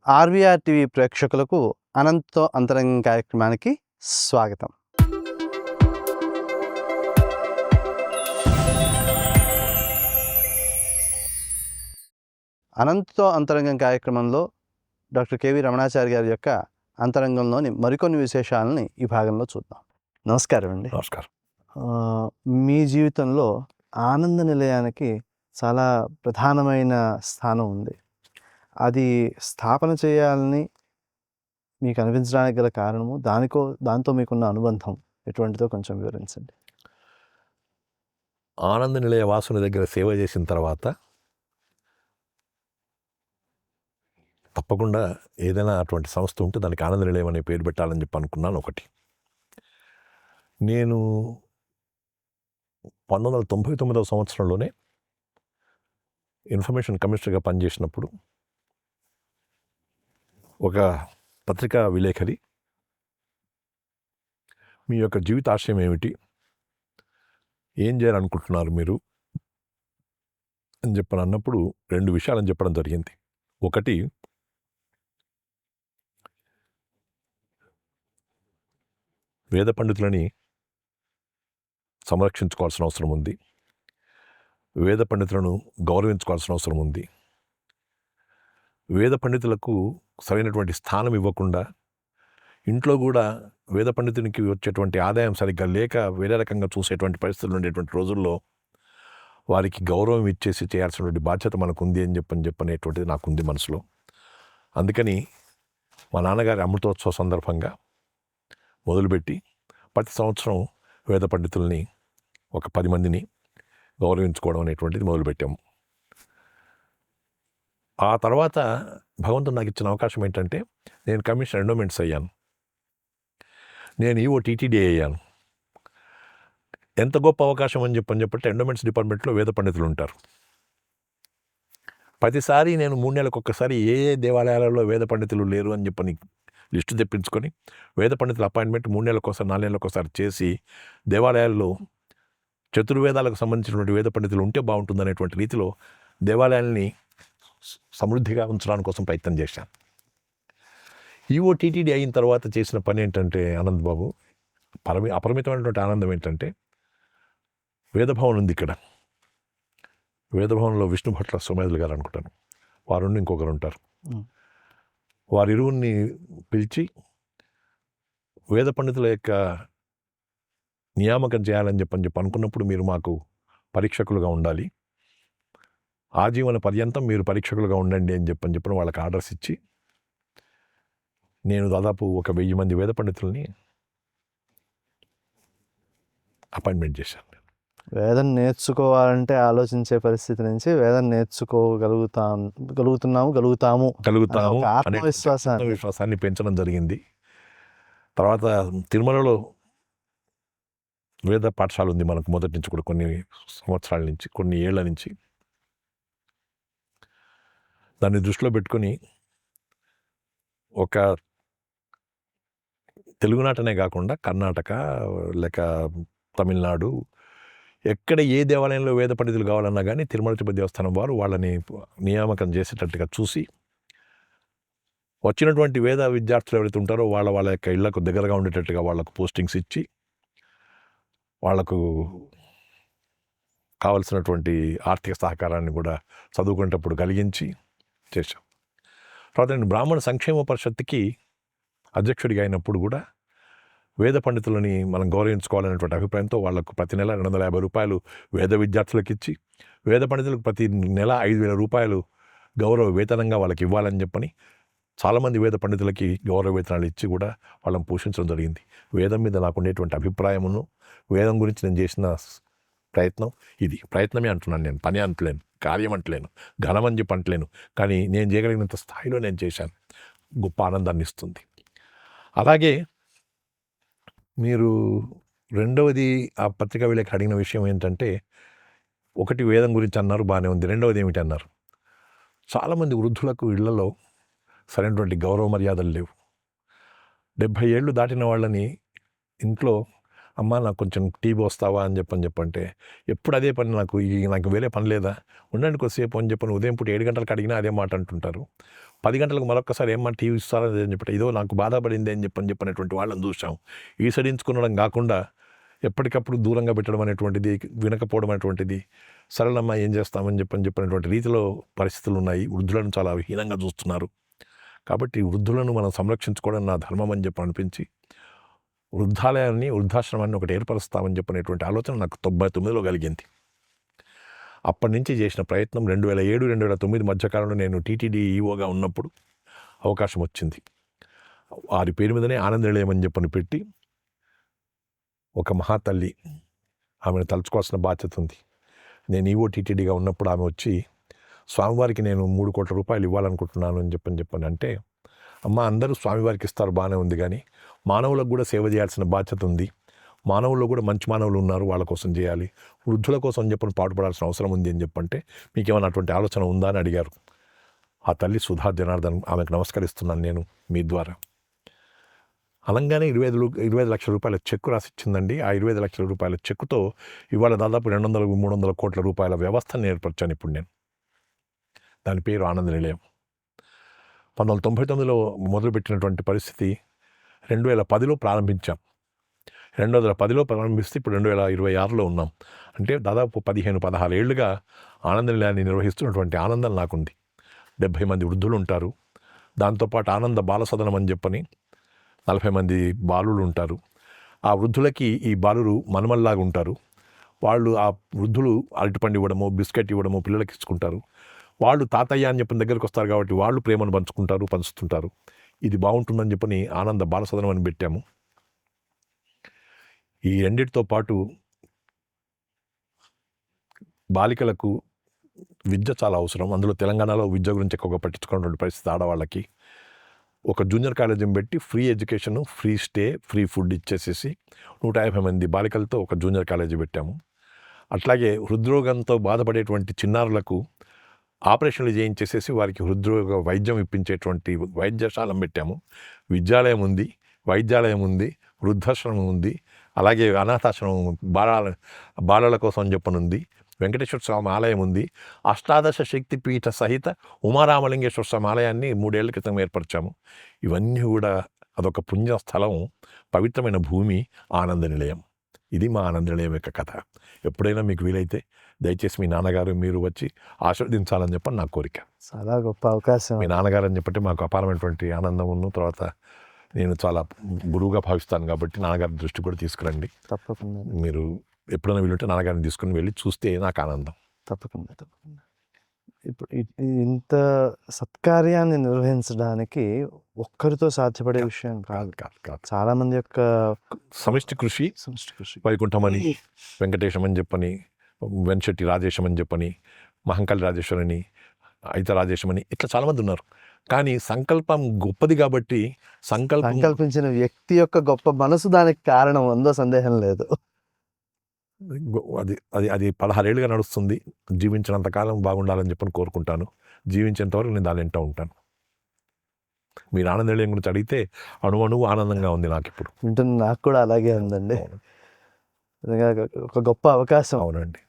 RVR TV ప్రేక్షకులకు అనంతతో అంతరంగం కార్యక్రమానికి స్వాగతం. అనంతతో అంతరంగం కార్యక్రమంలో డాక్టర్ కేవి రమణాచారి గారి యొక్క అంతరంగంలోని మరికొన్ని విశేషాలని ఈ భాగంలో చూద్దాం. నమస్కారం అండి. నమస్కారం. మీ జీవితంలో ఆనంద నిలయానికి చాలా ప్రధానమైన స్థానం ఉంది. అది స్థాపన చేయాలని మీకు అనిపించడానికి గల కారణము, దాంతో మీకున్న అనుబంధం ఎటువంటిదో కొంచెం వివరించండి. ఆనంద నిలయ వాసుని దగ్గర సేవ చేసిన తర్వాత తప్పకుండా ఏదైనా అటువంటి సంస్థ ఉంటే దానికి ఆనంద నిలయం అనే పేరు పెట్టాలని చెప్పి అనుకున్నాను. ఒకటి, నేను 1999వ సంవత్సరంలోనే ఇన్ఫర్మేషన్ కమిషనర్గా పనిచేసినప్పుడు ఒక పత్రికా విలేకరి మీ యొక్క జీవిత ఆశయం ఏమిటి, ఏం చేయాలనుకుంటున్నారు మీరు అని చెప్పని అన్నప్పుడు 2 విషయాలని చెప్పడం జరిగింది. ఒకటి, వేద పండితులని సంరక్షించుకోవాల్సిన అవసరం ఉంది, వేద పండితులను గౌరవించుకోవాల్సిన అవసరం ఉంది. వేద పండితులకు సరైనటువంటి స్థానం ఇవ్వకుండా ఇంట్లో కూడా వేద పండితునికి వచ్చేటువంటి ఆదాయం సరిగ్గా లేక వేరే రకంగా చూసేటువంటి పరిస్థితులు ఉండేటువంటి రోజుల్లో వారికి గౌరవం ఇచ్చేసి చేయాల్సినటువంటి బాధ్యత మనకు ఉంది అని చెప్పనేటువంటిది నాకుంది మనసులో. అందుకని మా నాన్నగారి అమృతోత్సవ సందర్భంగా మొదలుపెట్టి ప్రతి సంవత్సరం వేద పండితుల్ని ఒక 10 మందిని గౌరవించుకోవడం అనేటువంటిది మొదలుపెట్టాము. ఆ తర్వాత భగవంతుడు నాకు ఇచ్చిన అవకాశం ఏంటంటే, నేను కమిషనర్ ఎండోమెంట్స్ అయ్యాను, నేను ఈవో టీటీడీ అయ్యాను. ఎంత గొప్ప అవకాశం అని చెప్పంటే ఎండోమెంట్స్ డిపార్ట్మెంట్లో వేద పండితులు ఉంటారు. ప్రతిసారి నేను 3 నెలలకు ఒక్కసారి ఏ దేవాలయాలలో వేద పండితులు లేరు అని చెప్పని లిస్టు తెప్పించుకొని వేద పండితుల అపాయింట్మెంట్ 3 నెలలకు ఒకసారి 4 నెలలకు ఒకసారి చేసి దేవాలయాల్లో చతుర్వేదాలకు సంబంధించినటువంటి వేద పండితులు ఉంటే బాగుంటుంది అనేటువంటి రీతిలో దేవాలయాల్ని సమృద్ధిగా ఉంచడానికి కోసం ప్రయత్నం చేశాను. ఈవో టీటీడీ అయిన తర్వాత చేసిన పని ఏంటంటే ఆనంద్ బాబు, అపరిమితమైనటువంటి ఆనందం ఏంటంటే, వేదభవన్ ఉంది ఇక్కడ. వేదభవన్లో విష్ణు భట్ల సోమయాజులు గారు అనుకుంటాను, వారు ఇంకొకరు ఉంటారు. వారిరువురిని పిలిచి వేద పండితుల యొక్క నియామకం చేయాలని చెప్పి అనుకున్నప్పుడు మీరు మాకు పరీక్షకులుగా ఉండాలి, ఆజీవన పర్యంతం మీరు పరీక్షకులుగా ఉండండి అని చెప్పిన వాళ్ళకి ఆర్డర్స్ ఇచ్చి నేను దాదాపు ఒక 1000 మంది వేద పండితుల్ని అపాయింట్మెంట్ చేశాను. వేదం నేర్చుకోవాలంటే ఆలోచించే పరిస్థితి నుంచి వేదం గలుగుతాము ఆత్మవిశ్వాసాన్ని పెంచడం జరిగింది. తర్వాత తిరుమలలో వేద పాఠశాల ఉంది మనకు మొదటి నుంచి కూడా, కొన్ని సంవత్సరాల నుంచి, కొన్ని ఏళ్ల నుంచి. దాన్ని దృష్టిలో పెట్టుకొని ఒక తెలుగునాటనే కాకుండా కర్ణాటక లేక తమిళనాడు ఎక్కడ ఏ దేవాలయంలో వేద పండితులు కావాలన్నా కానీ తిరుమల తిరుపతి దేవస్థానం వారు వాళ్ళని నియామకం చేసేటట్టుగా చూసి వచ్చినటువంటి వేద విద్యార్థులు ఎవరైతే ఉంటారో వాళ్ళ యొక్క ఇళ్లకు దగ్గరగా ఉండేటట్టుగా వాళ్ళకు పోస్టింగ్స్ ఇచ్చి వాళ్లకు కావలసినటువంటి ఆర్థిక సహకారాన్ని కూడా చదువుకునేటప్పుడు కలిగించి చేశాం. తర్వాత నేను బ్రాహ్మణ సంక్షేమ పరిషత్తుకి అధ్యక్షుడిగా అయినప్పుడు కూడా వేద పండితులని మనం గౌరవించుకోవాలనేటువంటి అభిప్రాయంతో వాళ్లకు ప్రతి నెల 250 రూపాయలు వేద విద్యార్థులకు ఇచ్చి, వేద పండితులకు ప్రతి నెల 5,000 రూపాయలు గౌరవ వేతనంగా వాళ్ళకి ఇవ్వాలని చెప్పని చాలామంది వేద పండితులకి గౌరవ వేతనాలు ఇచ్చి కూడా వాళ్ళని పోషించడం జరిగింది. వేదం మీద నాకు ఉండేటువంటి అభిప్రాయమును, వేదం గురించి నేను చేసిన ప్రయత్నం ఇది. ప్రయత్నమే అంటున్నాను నేను, పని అంటలేను, కార్యం అంటలేను, ఘనం అని చెప్పి అంటలేను. కానీ నేను చేయగలిగినంత స్థాయిలో నేను చేశాను. గొప్ప ఆనందాన్ని ఇస్తుంది. అలాగే మీరు రెండవది ఆ పత్రికా విలేకరు అడిగిన విషయం ఏంటంటే, ఒకటి వేదం గురించి అన్నారు, బాగానే ఉంది. రెండవది ఏమిటి అన్నారు, చాలామంది వృద్ధులకు ఇళ్లలో సరైనటువంటి గౌరవ మర్యాదలు లేవు. 70 ఏళ్ళు దాటిన వాళ్ళని ఇంట్లో అమ్మ నాకు కొంచెం టీ పోస్తావా అని చెప్పంటే ఎప్పుడు అదే పని, నాకు వేరే పని లేదా, ఉండండి కొద్దిసేపు అని చెప్పని ఉదయం పూట 7 గంటలకు అడిగినా అదే మాట అంటుంటారు. 10 గంటలకు మరొకసారి ఏమ్మా టీవీ ఇస్తారా అని చెప్పి ఇదో నాకు బాధపడింది అని చెప్పినటువంటి వాళ్ళని చూసాం. ఈసడించుకునడం కాకుండా ఎప్పటికప్పుడు దూరంగా పెట్టడం అనేటువంటిది, వినకపోవడం అనేటువంటిది, సరళమ్మ ఏం చేస్తామని చెప్పినటువంటి రీతిలో పరిస్థితులు ఉన్నాయి. వృద్ధులను చాలా హీనంగా చూస్తున్నారు. కాబట్టి వృద్ధులను మనం సంరక్షించుకోవడం నా ధర్మం అని అనిపించి వృద్ధాలయాన్ని, వృద్ధాశ్రమాన్ని ఒకటి ఏర్పరుస్తామని చెప్పినటువంటి ఆలోచన నాకు 99లో కలిగింది. అప్పటి నుంచి చేసిన ప్రయత్నం 2007, 2009 మధ్యకాలంలో నేను టీటీడీ ఈఓగా ఉన్నప్పుడు అవకాశం వచ్చింది. వారి పేరు మీదనే ఆనంద నిలయం అని పెట్టి ఒక మహాతల్లి, ఆమెను తలుచుకోవాల్సిన బాధ్యత ఉంది. నేను ఈఓ టీటీడీగా ఉన్నప్పుడు ఆమె వచ్చి స్వామివారికి నేను 3 కోట్ల రూపాయలు ఇవ్వాలనుకుంటున్నాను అని చెప్పని అంటే, అమ్మ అందరూ స్వామివారికి ఇస్తారు బాగానే ఉంది, కానీ మానవులకు కూడా సేవ చేయాల్సిన బాధ్యత ఉంది. మానవుల్లో కూడా మంచి మానవులు ఉన్నారు, వాళ్ళ కోసం చేయాలి. వృద్ధుల కోసం పాటుపడాల్సిన అవసరం ఉంది అని చెప్పంటే మీకేమైనా అటువంటి ఆలోచన ఉందా అని అడిగారు. ఆ తల్లి సుధా జనార్దన్, ఆమెకు నమస్కరిస్తున్నాను నేను మీ ద్వారా. అలంగానే 25 లక్షల రూపాయల చెక్కు రాసిచ్చిందండి. ఆ 25 లక్షల రూపాయల చెక్కుతో ఇవాళ దాదాపు 200-300 కోట్ల రూపాయల వ్యవస్థను ఏర్పరిచాను ఇప్పుడు నేను. దాని పేరు ఆనంద నిలయం. 1999లో మొదలుపెట్టినటువంటి పరిస్థితి 2010లో ప్రారంభించాం. 2010లో ప్రారంభిస్తే ఇప్పుడు 2026లో ఉన్నాం. అంటే దాదాపు 15-16 ఏళ్లుగా ఆనంద నిలయాన్ని నిర్వహిస్తున్నటువంటి ఆనందం నాకుంది. 70 మంది వృద్ధులు ఉంటారు. దాంతోపాటు ఆనంద బాల సదనం అని 40 మంది బాలులు ఉంటారు. ఆ వృద్ధులకి ఈ బాలురు మనమల్లాగా ఉంటారు. వాళ్ళు ఆ వృద్ధులు అరటిపండు ఇవ్వడమో, బిస్కెట్ ఇవ్వడమో పిల్లలకి ఇచ్చుకుంటారు. వాళ్ళు తాతయ్య అని దగ్గరికి వస్తారు కాబట్టి వాళ్ళు ప్రేమను పంచుతుంటారు. ఇది బాగుంటుందని ఆనంద బాల సదనం అని పెట్టాము. ఈ రెండిటితో పాటు బాలికలకు విద్య చాలా అవసరం. అందులో తెలంగాణలో విద్య గురించి ఎక్కువగా పట్టించుకున్నటువంటి పరిస్థితి ఆడవాళ్ళకి. ఒక జూనియర్ కాలేజీని పెట్టి free education, free stay, free food ఇచ్చేసేసి 150 మంది బాలికలతో ఒక జూనియర్ కాలేజీ పెట్టాము. అట్లాగే హృద్రోగంతో బాధపడేటువంటి చిన్నారులకు ఆపరేషన్లు చేయించేసేసి వారికి హృద్రోగ వైద్యం ఇప్పించేటువంటి వైద్యశాలం పెట్టాము. విద్యాలయం ఉంది, వైద్యాలయం ఉంది, వృద్ధాశ్రమం ఉంది, అలాగే అనాథాశ్రమం బాలల కోసం ఉంది, వెంకటేశ్వర స్వామి ఆలయం ఉంది, అష్టాదశ శక్తిపీఠ సహిత ఉమారామలింగేశ్వర స్వామి ఆలయాన్ని 3 ఏళ్ల క్రితం ఏర్పరిచాము. ఇవన్నీ కూడా అదొక పుణ్యస్థలం, పవిత్రమైన భూమి ఆనంద నిలయం. ఇది మా ఆనంద నిలయం యొక్క కథ. ఎప్పుడైనా మీకు వీలైతే దయచేసి మీ నాన్నగారు మీరు వచ్చి ఆశీర్వదించాలని నా కోరిక. చాలా గొప్ప అవకాశం. మీ నాన్నగారు అని చెప్పంటే మాకు అపారమైనటువంటి ఆనందం ఉన్న తర్వాత నేను చాలా గురువుగా భావిస్తాను కాబట్టి నాన్నగారి దృష్టి కూడా తీసుకురండి. తప్పకుండా. మీరు ఎప్పుడైనా వీలుంటే నాన్నగారిని తీసుకుని వెళ్ళి చూస్తే నాకు ఆనందం. తప్పకుండా. ఇప్పుడు ఇంత సత్కార్యాన్ని నిర్వహించడానికి ఒక్కరితో సాధ్యపడే విషయం కాదు. చాలామంది యొక్క సమిష్టి కృషి. వైకుంఠమని, వెంకటేశం అని వెంశెట్టి రాజేశం అని మహంకాళి రాజేశ్వరని, అయిత రాజేశమని, ఇట్లా చాలామంది ఉన్నారు. కానీ సంకల్పం గొప్పది కాబట్టి సంకల్పించిన వ్యక్తి యొక్క గొప్ప మనసు దానికి కారణం ఉందో సందేహం లేదు. అది అది అది 16 ఏళ్ళుగా నడుస్తుంది. జీవించినంతకాలం బాగుండాలని కోరుకుంటాను. జీవించేంతవరకు నేను దాని వెంట ఉంటాను. మీరు ఆనంద నిలయం గురించి అడిగితే అణువు ఆనందంగా ఉంది నాకు ఇప్పుడు. ఉంటుంది, నాకు కూడా అలాగే ఉందండి. ఒక గొప్ప అవకాశం. అవునండి.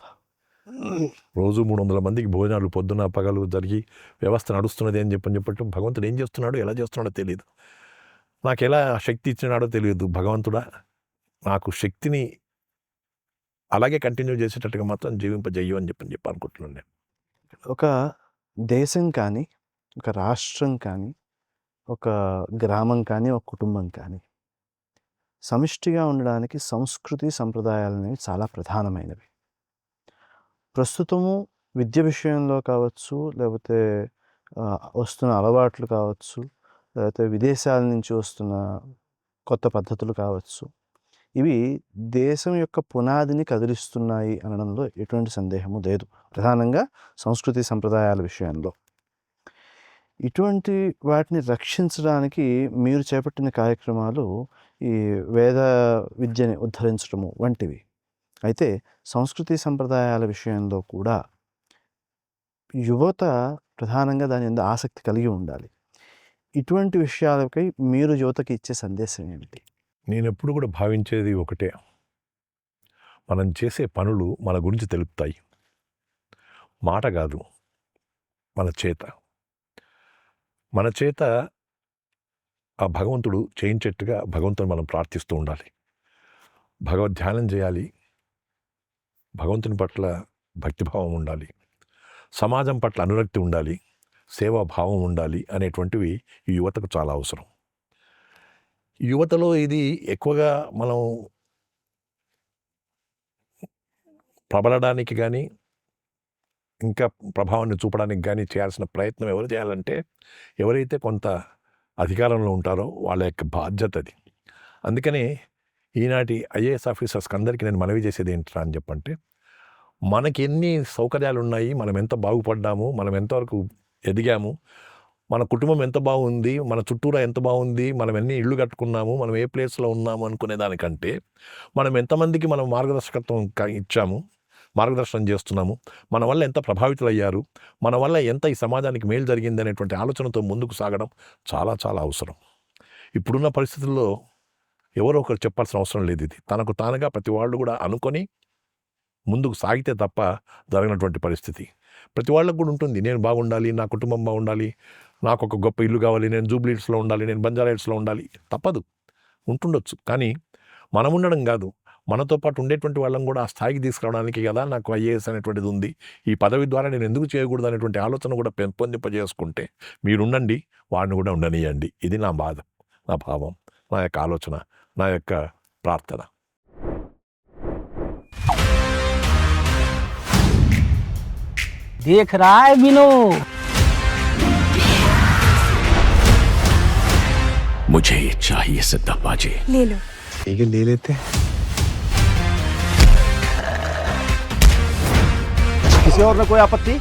రోజు 300 మందికి భోజనాలు పొద్దున పగలు జరిగి వ్యవస్థ నడుస్తున్నది అని చెప్పట్టు భగవంతుడు ఏం చేస్తున్నాడో, ఎలా చేస్తున్నాడో తెలియదు. నాకు ఎలా శక్తి ఇచ్చినాడో తెలియదు. భగవంతుడా నాకు శక్తిని అలాగే కంటిన్యూ చేసేటట్టుగా మాత్రం జీవింపజేయు అని చెప్పి అనుకుంటున్నాను నేను. ఒక దేశం కానీ, ఒక రాష్ట్రం కానీ, ఒక గ్రామం కానీ, ఒక కుటుంబం కానీ సమిష్టిగా ఉండడానికి సంస్కృతి సంప్రదాయాలు అనేవి చాలా ప్రధానమైనవి. ప్రస్తుతము విద్య విషయంలో కావచ్చు, లేకపోతే వస్తున్న అలవాట్లు కావచ్చు, లేకపోతే విదేశాల నుంచి వస్తున్న కొత్త పద్ధతులు కావచ్చు, ఇవి దేశం యొక్క పునాదిని కదిలిస్తున్నాయి అనడంలో ఎటువంటి సందేహము లేదు. ప్రధానంగా సంస్కృతి సంప్రదాయాల విషయంలో ఇటువంటి వాటిని రక్షించడానికి మీరు చేపట్టిన కార్యక్రమాలు ఈ వేద విద్యని ఉద్ధరించడము వంటివి. అయితే సంస్కృతి సంప్రదాయాల విషయంలో కూడా యువత ప్రధానంగా దాని మీద ఆసక్తి కలిగి ఉండాలి. ఇటువంటి విషయాలపై మీరు యువతకి ఇచ్చే సందేశం ఏమిటి? నేను ఎప్పుడు కూడా భావించేది ఒకటే, మనం చేసే పనులు మన గురించి తెలుపుతాయి. మాట కాదు, మన చేత. మన చేత ఆ భగవంతుడు చేయించేట్టుగా భగవంతుని మనం ప్రార్థిస్తూ ఉండాలి. భగవద్ ధ్యానం చేయాలి. భగవంతుని పట్ల భక్తిభావం ఉండాలి. సమాజం పట్ల అనురక్తి ఉండాలి. సేవాభావం ఉండాలి అనేటువంటివి ఈ యువతకు చాలా అవసరం. యువతలో ఇది ఎక్కువగా మనం ప్రబలడానికి కానీ ఇంకా ప్రభావాన్ని చూపడానికి కానీ చేయాల్సిన ప్రయత్నం ఎవరు చేయాలంటే ఎవరైతే కొంత అధికారంలో ఉంటారో వాళ్ళ యొక్క బాధ్యత అది. అందుకనే ఈనాటి ఐఏఎస్ ఆఫీసర్స్కి అందరికీ నేను మనవి చేసేది ఏంట్రా అని చెప్పంటే, మనకి ఎన్ని సౌకర్యాలు ఉన్నాయి, మనం ఎంత బాగుపడ్డాము, మనం ఎంతవరకు ఎదిగాము, మన కుటుంబం ఎంత బాగుంది, మన చుట్టూరా ఎంత బాగుంది, మనం ఎన్ని ఇళ్ళు కట్టుకున్నాము, మనం ఏ ప్లేస్లో ఉన్నాము అనుకునే దానికంటే మనం ఎంతమందికి మనం మార్గదర్శకత్వం ఇచ్చాము, మార్గదర్శనం చేస్తున్నాము, మన వల్ల ఎంత ప్రభావితులయ్యారు, మన వల్ల ఎంత ఈ సమాజానికి మేలు జరిగింది అనేటువంటి ఆలోచనతో ముందుకు సాగడం చాలా చాలా అవసరం. ఇప్పుడున్న పరిస్థితుల్లో ఎవరో ఒకరు చెప్పాల్సిన అవసరం లేదు. ఇది తనకు తానుగా ప్రతి వాళ్ళు కూడా అనుకొని ముందుకు సాగితే తప్ప జరగనటువంటి పరిస్థితి. ప్రతి వాళ్ళకు కూడా ఉంటుంది, నేను బాగుండాలి, నా కుటుంబం బాగుండాలి, నాకు ఒక గొప్ప ఇల్లు కావాలి, నేను జూబ్లీ హిల్స్లో ఉండాలి, నేను బంజారా హిల్స్లో ఉండాలి. తప్పదు, ఉంటుండొచ్చు. కానీ మనం ఉండడం కాదు, మనతో పాటు ఉండేటువంటి వాళ్ళని కూడా ఆ స్థాయికి తీసుకురావడానికి కదా నాకు ఐఏఎస్ అనేటువంటిది ఉంది. ఈ పదవి ద్వారా నేను ఎందుకు చేయకూడదు అనేటువంటి ఆలోచన కూడా పెంపొందింపజేసుకుంటే మీరుండండి, వాడిని కూడా ఉండనియండి. ఇది నా బాధ, నా భావం, నా యొక్క ఆలోచన, నా యొక్క ప్రార్థన. देख रहा है बिनो? मुझे ये चाहिए सिद्धप्पा जी। ले लो। ठीक है, ले लेते हैं। किसी और ने कोई आपत्ति?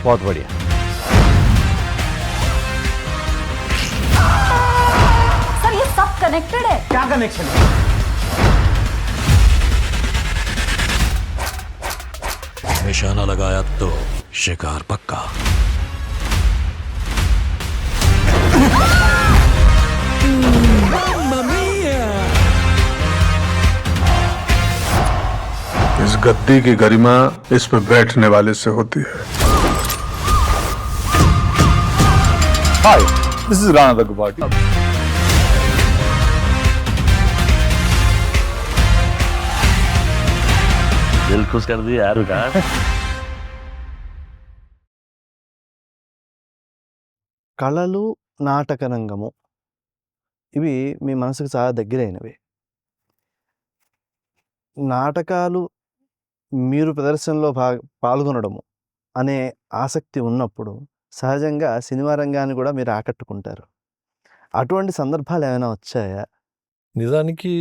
बहुत बढ़िया। सर ये सब कनेक्टेड है। क्या कनेक्शन है? निशाना लगाया तो शिकार पक्का। इस गद्दी की गरिमा इस पे बैठने वाले से होती है। Hi, this is Rana Daggubati. दिल खुश कर दिया यार का। కళలు, నాటక రంగము ఇవి మీ మనసుకు చాలా దగ్గరైనవి. నాటకాలు మీరు ప్రదర్శనలో పాల్గొనడము అనే ఆసక్తి ఉన్నప్పుడు సహజంగా సినిమా రంగాన్ని కూడా మీరు ఆకట్టుకుంటారు. అటువంటి సందర్భాలు ఏమైనా వచ్చాయా? నిజానికి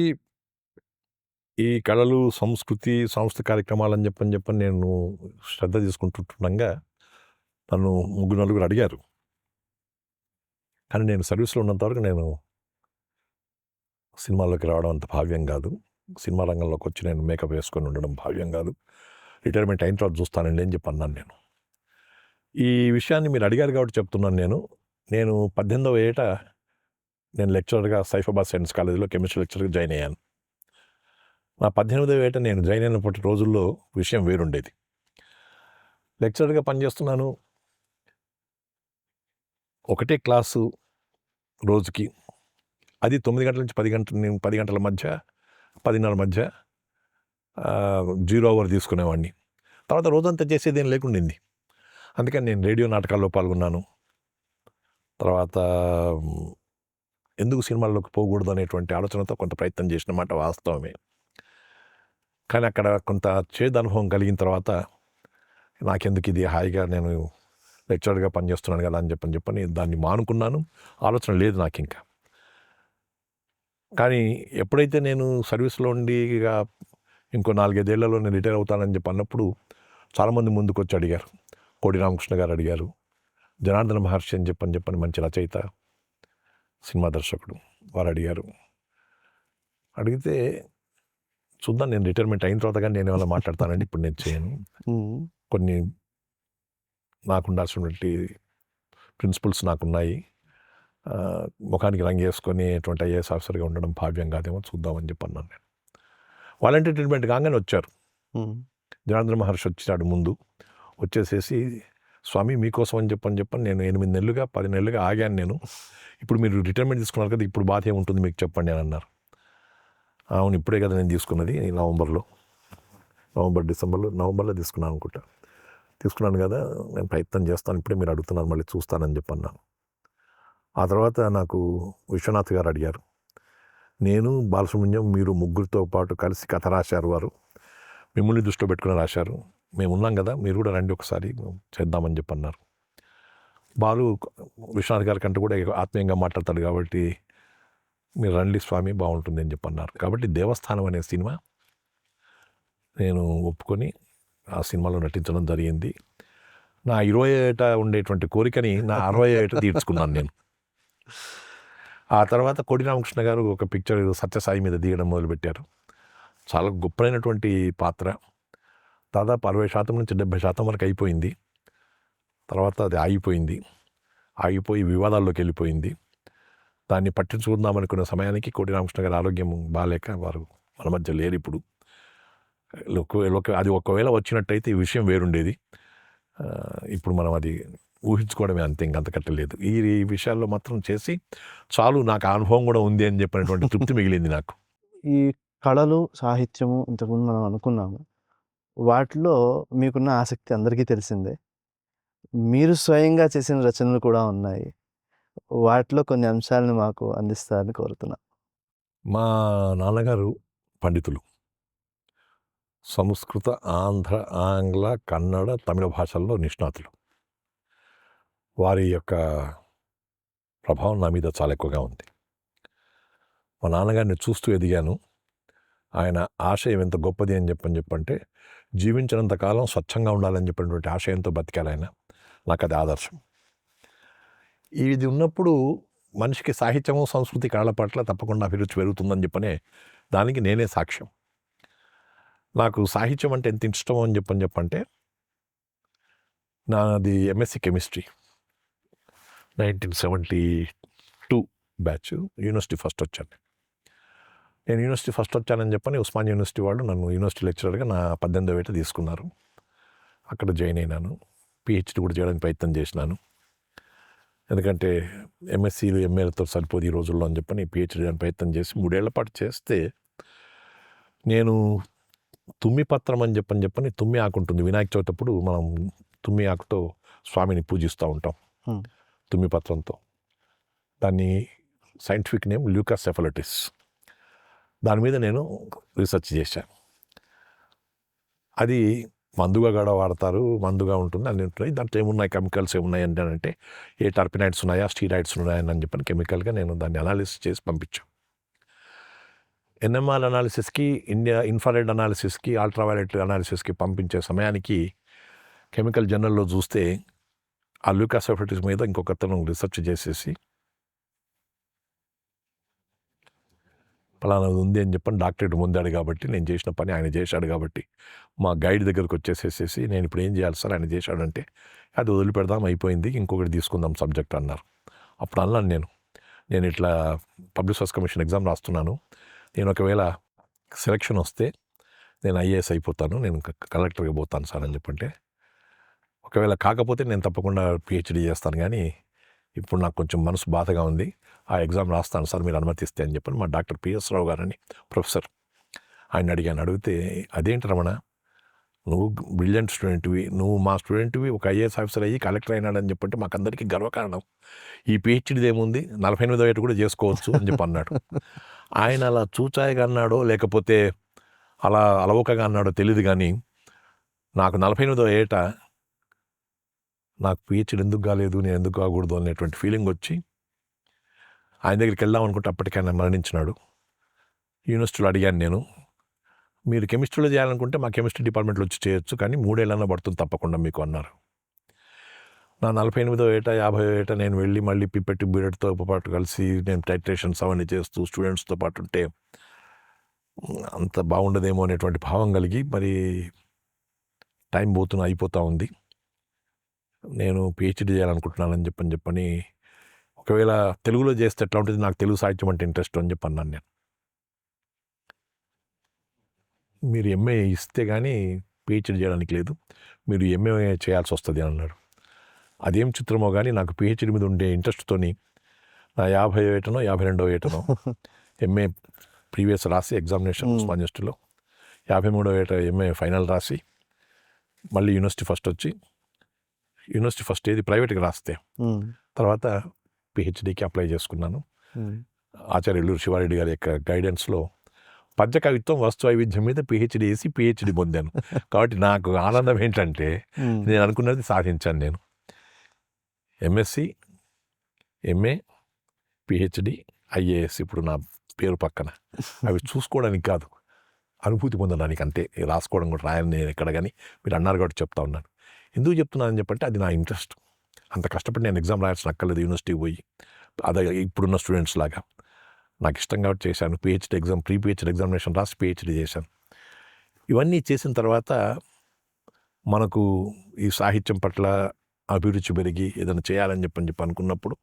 ఈ కళలు, సంస్కృతి, సంస్థ కార్యక్రమాలని చెప్పని నేను శ్రద్ధ తీసుకుంటుండగా నన్ను 3-4 అడిగారు. కానీ నేను సర్వీస్లో ఉన్నంతవరకు నేను సినిమాల్లోకి రావడం అంత భావ్యం కాదు. సినిమా రంగంలోకి వచ్చి నేను మేకప్ వేసుకొని ఉండడం భావ్యం కాదు. రిటైర్మెంట్ అయిన తర్వాత చూస్తానండి అని చెప్పి అన్నాను నేను. ఈ విషయాన్ని మీరు అడిగారు కాబట్టి చెప్తున్నాను నేను. 18వ ఏట నేను లెక్చరర్గా సైఫాబాద్ సైన్స్ కాలేజీలో కెమిస్ట్రీ లెక్చరర్గా జాయిన్ అయ్యాను. నా 18వ ఏట నేను జాయిన్ అయినప్పటి రోజుల్లో విషయం వేరుండేది. లెక్చరర్గా పనిచేస్తున్నాను. ఒకటే క్లాసు రోజుకి, అది 9 గంటల నుంచి 10 గంటల మధ్య, 10:30 మధ్య 0 అవర్ తీసుకునేవాడిని. తర్వాత రోజంతా చేసేది ఏం లేకుండింది. అందుకని నేను రేడియో నాటకాల్లో పాల్గొన్నాను. తర్వాత ఎందుకు సినిమాల్లోకి పోకూడదు అనేటువంటి ఆలోచనతో కొంత ప్రయత్నం చేసిన మాట వాస్తవమే. కానీ అక్కడ కొంత చేదు అనుభవం కలిగిన తర్వాత నాకెందుకు ఇది, హాయిగా నేను లెక్చరర్గా పనిచేస్తున్నాను కదా అని చెప్పని దాన్ని మానుకున్నాను. ఆలోచన లేదు నాకు ఇంకా. కానీ ఎప్పుడైతే నేను సర్వీస్లో ఉండి ఇక ఇంకో 4-5 ఏళ్లలో నేను రిటైర్ అవుతానని చెప్పి అన్నప్పుడు చాలామంది ముందుకు వచ్చి అడిగారు. కోడి రామకృష్ణ గారు అడిగారు, జనార్దన మహర్షి అని చెప్పని మంచి రచయిత, సినిమా దర్శకుడు, వారు అడిగారు. అడిగితే చూద్దాం, నేను రిటైర్మెంట్ అయిన తర్వాత కానీ నేను ఏమైనా మాట్లాడతానండి, ఇప్పుడు నేను చేయను. కొన్ని నాకు ఉండాల్సినటువంటి ప్రిన్సిపల్స్ నాకున్నాయి. ముఖానికి రంగు వేసుకునేటువంటి ఐఏఎస్ ఆఫీసర్గా ఉండడం భావ్యం కాదేమో, చూద్దామని చెప్పి అన్నాను నేను. వాలంటీర్ ట్రీట్మెంట్ కాగానే వచ్చారు. జనార్దన మహర్షి వచ్చాడు ముందు. వచ్చేసేసి స్వామి మీకోసం అని చెప్పని నేను 8 నెలలుగా 10 నెలలుగా ఆగాను నేను. ఇప్పుడు మీరు రిటైర్మెంట్ తీసుకున్నారు కదా, ఇప్పుడు బాధ ఏముంటుంది మీకు చెప్పండి అని అన్నారు. అవును, ఇప్పుడే కదా నేను తీసుకున్నది, నవంబర్లో తీసుకున్నాను అనుకుంటా. తీసుకున్నాను కదా, నేను ప్రయత్నం చేస్తాను, ఇప్పుడే మీరు అడుగుతున్నారు మళ్ళీ చూస్తానని చెప్పన్నాను. ఆ తర్వాత నాకు విశ్వనాథ్ గారు అడిగారు, నేను బాలసుబ్రహ్మణ్యం మీరు ముగ్గురితో పాటు కలిసి కథ రాశారు, వారు మిమ్మల్ని దృష్టిలో పెట్టుకుని రాశారు, మేము ఉన్నాం కదా, మీరు కూడా రండి ఒకసారి చేద్దామని చెప్పన్నారు. బాలు విశ్వనాథ్ గారి కంటే కూడా ఆత్మీయంగా మాట్లాడతాడు కాబట్టి మీరు రండి స్వామి బాగుంటుంది అని చెప్పన్నారు. కాబట్టి దేవస్థానం అనే సినిమా నేను ఒప్పుకొని ఆ సినిమాలో నటించడం జరిగింది. నా 20 ఏట ఉండేటువంటి కోరికని నా 60 ఏట తీర్చుకున్నాను నేను. ఆ తర్వాత కోడి రామకృష్ణ గారు ఒక పిక్చర్ సత్యసాయి మీద తీయడం మొదలుపెట్టారు. చాలా గొప్పైనటువంటి పాత్ర. దాదాపు 60% నుంచి 70% వరకు అయిపోయింది. తర్వాత అది ఆగిపోయి వివాదాల్లోకి వెళ్ళిపోయింది. దాన్ని పట్టించుకుందామనుకున్న సమయానికి కోడి రామకృష్ణ గారి ఆరోగ్యం బాగాలేక వారు మన మధ్య లేరు ఇప్పుడు. అది ఒకవేళ వచ్చినట్టయితే ఈ విషయం వేరుండేది. ఇప్పుడు మనం అది ఊహించుకోవడమే అంతే, ఇంకంతకట్ట లేదు. ఈ విషయాల్లో మాత్రం చేసి చాలు, నాకు అనుభవం కూడా ఉంది అని చెప్పినటువంటి తృప్తి మిగిలింది నాకు. ఈ కళలు, సాహిత్యము ఇంతకుముందు మనం అనుకున్నాము. వాటిలో మీకున్న ఆసక్తి అందరికీ తెలిసిందే. మీరు స్వయంగా చేసిన రచనలు కూడా ఉన్నాయి. వాటిలో కొన్ని అంశాలను మాకు అందిస్తారని కోరుతున్నా. మా నాన్నగారు పండితులు. సంస్కృత, ఆంధ్ర, ఆంగ్ల, కన్నడ, తమిళ భాషల్లో నిష్ణాతులు. వారి యొక్క ప్రభావం నా మీద చాలా ఎక్కువగా ఉంది. మా నాన్నగారిని చూస్తూ ఎదిగాను. ఆయన ఆశయం ఎంత గొప్పది అని చెప్పంటే జీవించినంత కాలం స్వచ్ఛంగా ఉండాలని చెప్పినటువంటి ఆశయంతో బతికారు ఆయన. నాకు అది ఆదర్శం. ఇది ఉన్నప్పుడు మనిషికి సాహిత్యము, సంస్కృతి, కళల పట్ల తప్పకుండా అభిరుచి పెరుగుతుందని చెప్పనే దానికి నేనే సాక్ష్యం. నాకు సాహిత్యం అంటే ఎంత ఇష్టమో అని చెప్పంటే నాది MSc chemistry 1972 batch. University first వచ్చాను. నేను యూనివర్సిటీ ఫస్ట్ వచ్చానని చెప్పని ఉస్మానియా యూనివర్సిటీ వాళ్ళు నన్ను యూనివర్సిటీ లెక్చరర్గా నా 18వ ఏట తీసుకున్నారు. అక్కడ జాయిన్ అయినాను. పిహెచ్డి కూడా చేయడానికి ప్రయత్నం చేసినాను. ఎందుకంటే ఎంఎస్సీలు ఎంఏలతో సరిపోదు ఈ రోజుల్లో అని చెప్పని పిహెచ్డి చేయడానికి ప్రయత్నం చేసి 3 ఏళ్ల పాటు చేస్తే, నేను తుమ్మి పత్రం అని చెప్పని తుమ్మి ఆకు ఉంటుంది. వినాయక చవితి అప్పుడు మనం తుమ్మి ఆకుతో స్వామిని పూజిస్తూ ఉంటాం, తుమ్మి పత్రంతో. దాన్ని సైంటిఫిక్ నేమ్ ల్యూకాసెఫలటిస్. దాని మీద నేను రీసెర్చ్ చేశాను. అది మందుగా కూడా వాడతారు, మందుగా ఉంటుంది, అన్నీ ఉంటున్నాయి. దాంట్లో ఏమున్నాయి, కెమికల్స్ ఏమున్నాయి అంటే ఏ టర్పినైడ్స్ ఉన్నాయా, స్టీరాయిడ్స్ ఉన్నాయని చెప్పని కెమికల్గా నేను దాన్ని అనాలిసిస్ చేసి పంపించాను. ఎన్ఎంఆర్ అనాలిసిస్కి, ఇన్ఫ్రారెడ్ అనాలిసిస్కి, అల్ట్రావైలెట్ అనాలిసిస్కి పంపించే సమయానికి కెమికల్ జర్నల్లో చూస్తే ఆ ల్యూకాసెఫలటిస్ మీద ఇంకొకతను రీసెర్చ్ చేసేసి పలానాది ఉంది అని చెప్పని డాక్టరేట్ పొందాడు. కాబట్టి నేను చేసిన పని ఆయన చేశాడు కాబట్టి మా గైడ్ దగ్గరకు వచ్చేసేసి, నేను ఇప్పుడు ఏం చేయాలి సార్, ఆయన చేశాడంటే అది వదిలిపెడదాం, అయిపోయింది, ఇంకొకటి తీసుకుందాం సబ్జెక్ట్ అన్నారు. అప్పుడు అన్నాను నేను ఇట్లా పబ్లిక్ సర్వీస్ కమిషన్ ఎగ్జామ్ రాస్తున్నాను, నేను ఒకవేళ సెలక్షన్ వస్తే నేను ఐఏఎస్ అయిపోతాను, నేను కలెక్టర్గా పోతాను సార్ అని చెప్పంటే, ఒకవేళ కాకపోతే నేను తప్పకుండా పిహెచ్డి చేస్తాను, కానీ ఇప్పుడు నాకు కొంచెం మనసు బాధగా ఉంది, ఆ ఎగ్జామ్ రాస్తాను సార్ మీరు అనుమతిస్తే అని చెప్పని మా డాక్టర్ పిఎస్ రావు గారని ప్రొఫెసర్, ఆయన అడిగితే, అదేంటి రమణ, నువ్వు బ్రిలియంట్ స్టూడెంట్వి, నువ్వు మా స్టూడెంట్వి, ఒక ఐఏఎస్ ఆఫీసర్ అయ్యి కలెక్టర్ అయినాడని చెప్పంటే మాకందరికీ గర్వకారణం, ఈ పిహెచ్డీది ఏముంది, 48వ ఏట కూడా చేసుకోవచ్చు అని చెప్పి అన్నాడు. ఆయన అలా చూచాయిగా అన్నాడో లేకపోతే అలా అలవోకగా అన్నాడో తెలియదు, కానీ నాకు 48వ ఏట నాకు పిహెచ్డీ ఎందుకు కాలేదు, నేను ఎందుకు కాకూడదు అనేటువంటి ఫీలింగ్ వచ్చి ఆయన దగ్గరికి వెళ్దాం అనుకుంటే అప్పటికి ఆయన మరణించినాడు. యూనివర్సిటీలో అడిగాను నేను, మీరు కెమిస్ట్రీలో చేయాలనుకుంటే మా కెమిస్ట్రీ డిపార్ట్మెంట్లో వచ్చి చేయొచ్చు, కానీ 3 ఏళ్ళన్నా పడుతుంది తప్పకుండా మీకు అన్నారు. నా 48వ ఏట 50వ ఏట నేను వెళ్ళి మళ్ళీ పిపెట్టి బీరెడ్తో పాటు కలిసి నేను టైట్రేషన్స్ అవన్నీ చేస్తూ స్టూడెంట్స్తో పాటు ఉంటే అంత బాగుండదేమో అనేటువంటి భావం కలిగి మరి టైం అయిపోతూ ఉంది, నేను పిహెచ్డీ చేయాలనుకుంటున్నానని చెప్పని ఒకవేళ తెలుగులో చేస్తే ఎట్లా ఉంటుంది, నాకు తెలుగు సాహిత్యం అంటే ఇంట్రెస్ట్ అని చెప్పి అన్నాను నేను. మీరు ఎంఏ ఇస్తే కానీ పిహెచ్డీ చేయడానికి లేదు, మీరు ఎంఏ చేయాల్సి వస్తుంది అని అన్నాడు. అదేం చిత్రమో కానీ నాకు పిహెచ్డి మీద ఉండే ఇంట్రెస్ట్తోని నా 50వ ఏటనో 52వ ఏటనో ఎంఏ ప్రీవియస్ రాసి ఎగ్జామినేషన్ ఉస్మానియా యూనివర్సిటీలో 53వ ఏట ఎంఏ ఫైనల్ రాసి మళ్ళీ యూనివర్సిటీ ఫస్ట్ వచ్చి యూనివర్సిటీ ఫస్ట్ ఏది ప్రైవేట్గా రాస్తే తర్వాత పిహెచ్డికి అప్లై చేసుకున్నాను. ఆచార్య ఎల్లూరు శివారెడ్డి గారి యొక్క గైడెన్స్లో పద్య కవిత్వం వస్తు వైవిధ్యం మీద పిహెచ్డి వేసి పిహెచ్డి పొందాను. కాబట్టి నాకు ఆనందం ఏంటంటే నేను అనుకున్నది సాధించాను. నేను ఎంఎస్సి, ఎంఏ, పిహెచ్డి, ఐఏఎస్ ఇప్పుడు నా పేరు పక్కన. అవి చూసుకోవడానికి కాదు, అనుభూతి పొందడానికి అంతే. రాసుకోవడం కూడా రాయని నేను ఎక్కడ కానీ మీరు అన్నారు కాబట్టి చెప్తా ఉన్నాను. ఎందుకు చెప్తున్నానని చెప్పంటే అది నా ఇంట్రెస్ట్. అంత కష్టపడి నేను ఎగ్జామ్ రాయాల్సిన అక్కర్లేదు యూనివర్సిటీకి పోయి, అదే ఇప్పుడున్న స్టూడెంట్స్ లాగా. నాకు ఇష్టం కాబట్టి చేశాను. PhD exam, pre PhD examination రాసి పిహెచ్డి చేశాను. ఇవన్నీ చేసిన తర్వాత మనకు ఈ సాహిత్యం పట్ల అభిరుచి పెరిగి ఏదైనా చేయాలని చెప్పి అనుకున్నప్పుడు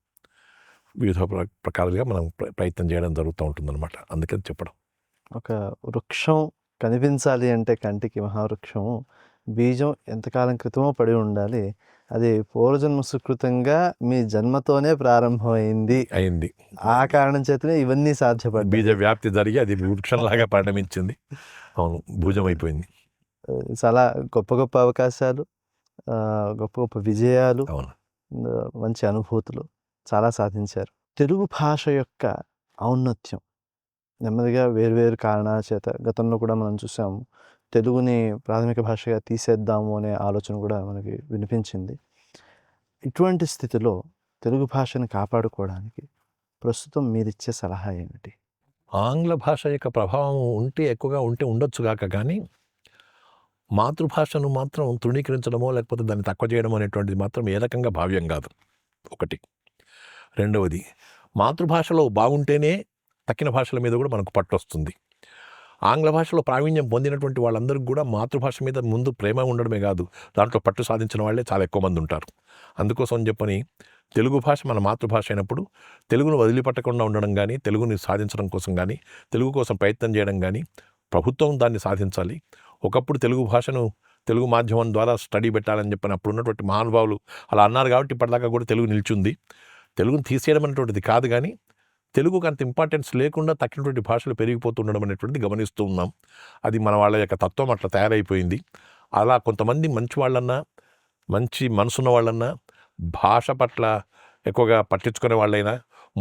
వివిధ ప్రకారాలుగా మనం ప్రయత్నం చేయడం జరుగుతూ ఉంటుందన్నమాట. అందుకని చెప్పడం. ఒక వృక్షం కనిపించాలి అంటే కంటికి మహావృక్షం బీజం ఎంతకాలం క్రితమో పడి ఉండాలి. అది పూర్వజన్మ సుకృతంగా మీ జన్మతోనే ప్రారంభమైంది అయింది. ఆ కారణం చేతనే ఇవన్నీ సాధ్యపడ్డాయి. బీజ వ్యాప్తి జరిగి అది వృక్షంలాగా పరిణమించింది. అవును, భుజం అయిపోయింది. చాలా గొప్ప గొప్ప అవకాశాలు, గొప్ప గొప్ప విజయాలు, అవును, మంచి అనుభూతులు చాలా సాధించారు. తెలుగు భాష యొక్క ఔన్నత్యం నెమ్మదిగా వేరువేరు కారణాల చేత గతంలో కూడా మనం చూసాము. తెలుగుని ప్రాథమిక భాషగా తీసేద్దాము అనే ఆలోచన కూడా మనకి వినిపించింది. ఇటువంటి స్థితిలో తెలుగు భాషను కాపాడుకోవడానికి ప్రస్తుతం మీరిచ్చే సలహా ఏమిటి? ఆంగ్ల భాష యొక్క ప్రభావం ఎక్కువగా ఉంటే ఉండొచ్చుగాక, కానీ మాతృభాషను మాత్రం తృణీకరించడమో లేకపోతే దాన్ని తక్కువ చేయడం అనేటువంటిది మాత్రం ఏ రకంగా భావ్యం కాదు. ఒకటి. రెండవది, మాతృభాషలో బాగుంటేనే తక్కిన భాషల మీద కూడా మనకు పట్టు వస్తుంది. ఆంగ్ల భాషలో ప్రావీణ్యం పొందినటువంటి వాళ్ళందరికీ కూడా మాతృభాష మీద ముందు ప్రేమ ఉండడమే కాదు, దాంట్లో పట్టు సాధించిన వాళ్ళే చాలా ఎక్కువ మంది ఉంటారు. అందుకోసం చెప్పని తెలుగు భాష మన మాతృభాష అయినప్పుడు తెలుగును వదిలిపెట్టకుండా ఉండడం కానీ, తెలుగుని సాధించడం కోసం కానీ, తెలుగు కోసం ప్రయత్నం చేయడం కానీ ప్రభుత్వం దాన్ని సాధించాలి. ఒకప్పుడు తెలుగు భాషను తెలుగు మాధ్యమం ద్వారా స్టడీ పెట్టాలని చెప్పని అప్పుడు ఉన్నటువంటి మహానుభావులు అలా అన్నారు కాబట్టి ఇప్పటిదాకా కూడా తెలుగు నిలిచింది. తెలుగును తీసేయడం అనేటువంటిది కాదు, కానీ తెలుగుకు అంత ఇంపార్టెన్స్ లేకుండా తక్కినటువంటి భాషలు పెరిగిపోతుండడం అనేటువంటిది గమనిస్తూ ఉన్నాం. అది మన వాళ్ళ యొక్క తత్వం అట్లా తయారైపోయింది. అలా కొంతమంది మంచి వాళ్ళన్నా, మంచి మనసున్న వాళ్ళన్నా, భాష పట్ల ఎక్కువగా పట్టించుకునే వాళ్ళైనా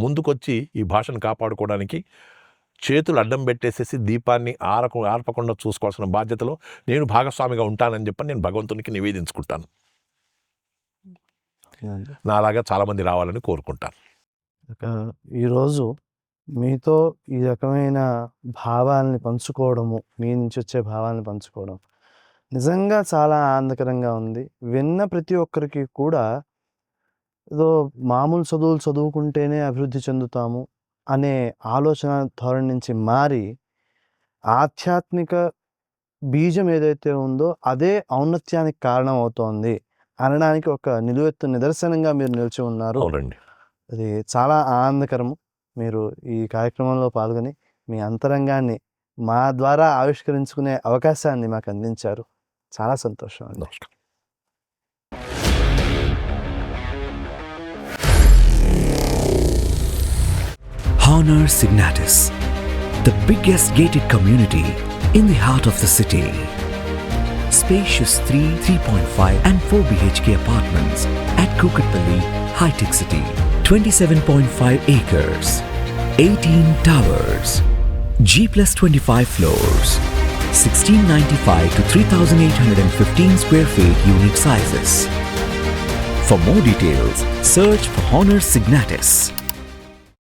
ముందుకొచ్చి ఈ భాషను కాపాడుకోవడానికి చేతులు అడ్డం పెట్టేసేసి దీపాన్ని ఆర్పకుండా చూసుకోవాల్సిన బాధ్యతలో నేను భాగస్వామిగా ఉంటానని చెప్పని నేను భగవంతునికి నివేదించుకుంటాను. నాలాగా చాలామంది రావాలని కోరుకుంటాను. ఈరోజు మీతో ఈ రకమైన భావాలని పంచుకోవడము, మీ నుంచి వచ్చే భావాలని పంచుకోవడం నిజంగా చాలా ఆనందకరంగా ఉంది. విన్న ప్రతి ఒక్కరికి కూడా ఏదో మామూలు చదువులు చదువుకుంటేనే అభివృద్ధి చెందుతాము అనే ఆలోచన ధోరణి నుంచి మారి ఆధ్యాత్మిక బీజం ఏదైతే ఉందో అదే ఔన్నత్యానికి కారణం అవుతోంది అనడానికి ఒక నిలువెత్తు నిదర్శనంగా మీరు నిలిచి ఉన్నారు. అవునండి, అది చాలా ఆనందకరము. మీరు ఈ కార్యక్రమంలో పాల్గొని మీ అంతరంగాన్ని మా ద్వారా ఆవిష్కరించుకునే అవకాశాన్ని మాకు అందించారు. చాలా సంతోషం అండి. నమస్కారం. Honor Signatus, the biggest gated community in the heart of the city. Spacious 3.5 and 4 BHK apartments at Kukatpalli, High-Tech City. 27.5 acres, 18 towers, G+25 floors, 1695 to 3815 square feet unit sizes. For more details, search for Honor Signatus.